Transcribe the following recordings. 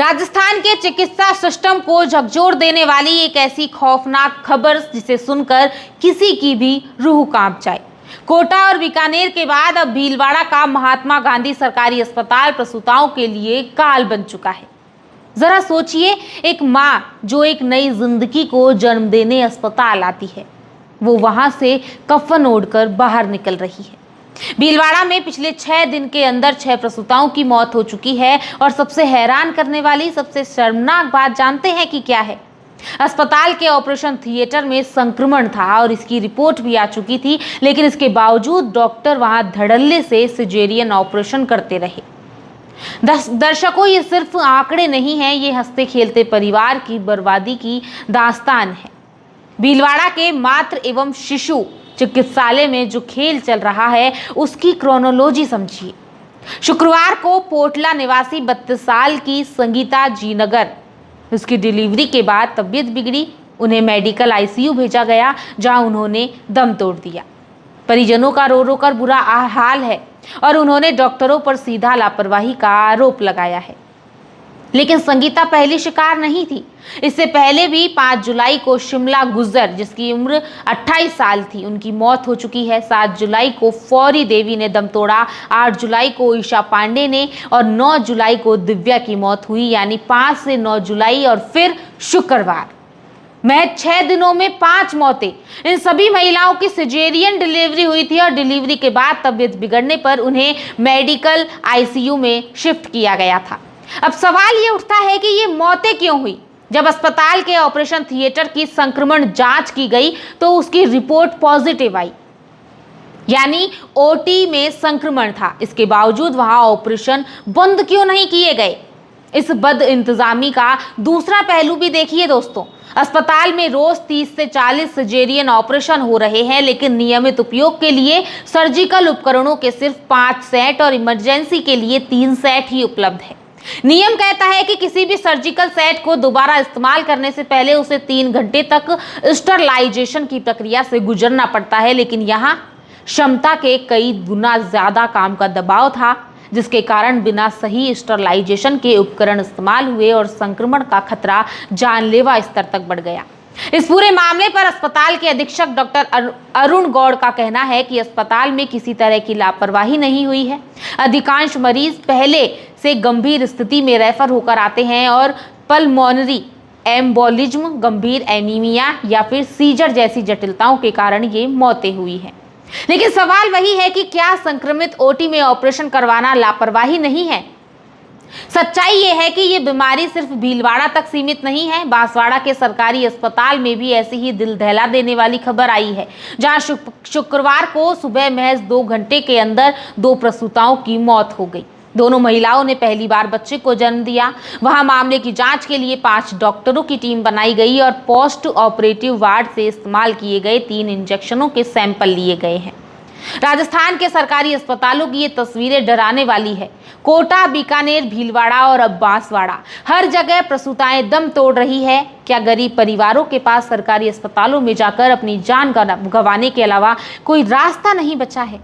राजस्थान के चिकित्सा सिस्टम को झकझोर देने वाली एक ऐसी खौफनाक खबर जिसे सुनकर किसी की भी रूह कांप जाए। कोटा और बीकानेर के बाद अब भीलवाड़ा का महात्मा गांधी सरकारी अस्पताल प्रसूताओं के लिए काल बन चुका है। जरा सोचिए, एक माँ जो एक नई जिंदगी को जन्म देने अस्पताल आती है, वो वहां से कफन ओढ़कर बाहर निकल रही है। भीलवाड़ा में पिछले 6 दिन के अंदर 6 प्रसूताओं की मौत हो चुकी है और सबसे हैरान करने वाली, सबसे शर्मनाक बात जानते हैं कि क्या है? अस्पताल के ऑपरेशन थिएटर में संक्रमण था और इसकी रिपोर्ट भी आ चुकी थी, लेकिन इसके बावजूद डॉक्टर वहां धड़ल्ले से सिजेरियन ऑपरेशन करते रहे। दर्शकों, ये सिर्फ आंकड़े नहीं हैं, ये हंसते खेलते परिवार की बर्बादी की दास्तान है। भीलवाड़ा के मातृ एवं शिशु चिकित्सालय में जो खेल चल रहा है उसकी क्रोनोलॉजी समझिए। शुक्रवार को पोटला निवासी 32 साल की संगीता जी नगर, उसकी डिलीवरी के बाद तबीयत बिगड़ी, उन्हें मेडिकल आईसीयू भेजा गया जहां उन्होंने दम तोड़ दिया। परिजनों का रो रो कर बुरा हाल है और उन्होंने डॉक्टरों पर सीधा लापरवाही का आरोप लगाया है। लेकिन संगीता पहली शिकार नहीं थी। इससे पहले भी 5 जुलाई को शिमला गुजर, जिसकी उम्र 28 साल थी, उनकी मौत हो चुकी है। 7 जुलाई को फौरी देवी ने दम तोड़ा, 8 जुलाई को ईशा पांडे ने और 9 जुलाई को दिव्या की मौत हुई। यानी 5 से 9 जुलाई और फिर शुक्रवार, महज 6 दिनों में 5 मौतें। इन सभी महिलाओं की सिजेरियन डिलीवरी हुई थी और डिलीवरी के बाद तबीयत बिगड़ने पर उन्हें मेडिकल आईसीयू में शिफ्ट किया गया था। अब सवाल ये उठता है कि ये मौतें क्यों हुई? जब अस्पताल के ऑपरेशन थिएटर की संक्रमण जांच की गई तो उसकी रिपोर्ट पॉजिटिव आई, यानी ओटी में संक्रमण था। इसके बावजूद वहां ऑपरेशन बंद क्यों नहीं किए गए? इस बद इंतजामी का दूसरा पहलू भी देखिए दोस्तों। अस्पताल में रोज 30 से 40 सर्जेरियन ऑपरेशन हो रहे हैं, लेकिन नियमित उपयोग के लिए सर्जिकल उपकरणों के सिर्फ 5 सेट और इमरजेंसी के लिए 3 सेट ही उपलब्ध है। नियम कहता है कि किसी भी सर्जिकल सेट को दोबारा इस्तेमाल करने से पहले उसे 3 घंटे तक स्टरलाइजेशन की प्रक्रिया से गुजरना पड़ता है, लेकिन यहाँ क्षमता के कई गुना ज्यादा काम का दबाव था, जिसके कारण बिना सही स्टरलाइजेशन के उपकरण इस्तेमाल हुए और संक्रमण का खतरा जानलेवा स्तर तक बढ़ गया। इस पूरे मामले पर अस्पताल के अधीक्षक डॉक्टर अरुण गौड़ का कहना है कि अस्पताल में किसी तरह की लापरवाही नहीं हुई है। अधिकांश मरीज पहले से गंभीर स्थिति में रेफर होकर आते हैं और पल्मोनरी एम्बोलिज्म, गंभीर एनीमिया या फिर सीजर जैसी जटिलताओं के कारण ये मौतें हुई हैं। लेकिन सवाल वही है कि क्या संक्रमित ओटी में ऑपरेशन करवाना लापरवाही नहीं है? सच्चाई ये है कि ये बीमारी सिर्फ भीलवाड़ा तक सीमित नहीं है। बांसवाड़ा के सरकारी अस्पताल में भी ऐसी ही दिल दहला देने वाली खबर आई है, जहां शुक्रवार को सुबह महज 2 घंटे के अंदर 2 प्रसूताओं की मौत हो गई। दोनों महिलाओं ने पहली बार बच्चे को जन्म दिया। वहां मामले की जांच के लिए 5 डॉक्टरों की टीम बनाई गई और पोस्ट ऑपरेटिव वार्ड से इस्तेमाल किए गए 3 इंजेक्शनों के सैंपल लिए गए हैं। राजस्थान के सरकारी अस्पतालों की ये तस्वीरें डराने वाली है। कोटा, बीकानेर, भीलवाड़ा और अब बांसवाड़ा, हर जगह प्रसूताएं दम तोड़ रही है। क्या गरीब परिवारों के पास सरकारी अस्पतालों में जाकर अपनी जान गंवाने के अलावा कोई रास्ता नहीं बचा है?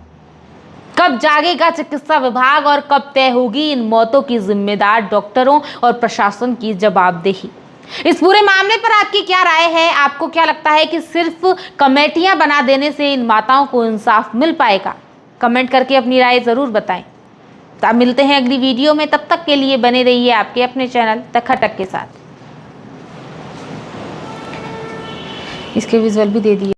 कब जागेगा चिकित्सा विभाग और कब तय होगी इन मौतों की जिम्मेदार डॉक्टरों और प्रशासन की जवाबदेही? इस पूरे मामले पर आपकी क्या राय है? आपको क्या लगता है कि सिर्फ कमेटियां बना देने से इन माताओं को इंसाफ मिल पाएगा? कमेंट करके अपनी राय जरूर बताएं। तो अब मिलते हैं अगली वीडियो में, तब तक के लिए बने रहिए आपके अपने चैनल तखटक के साथ। इसके विजुअल भी दे दिए।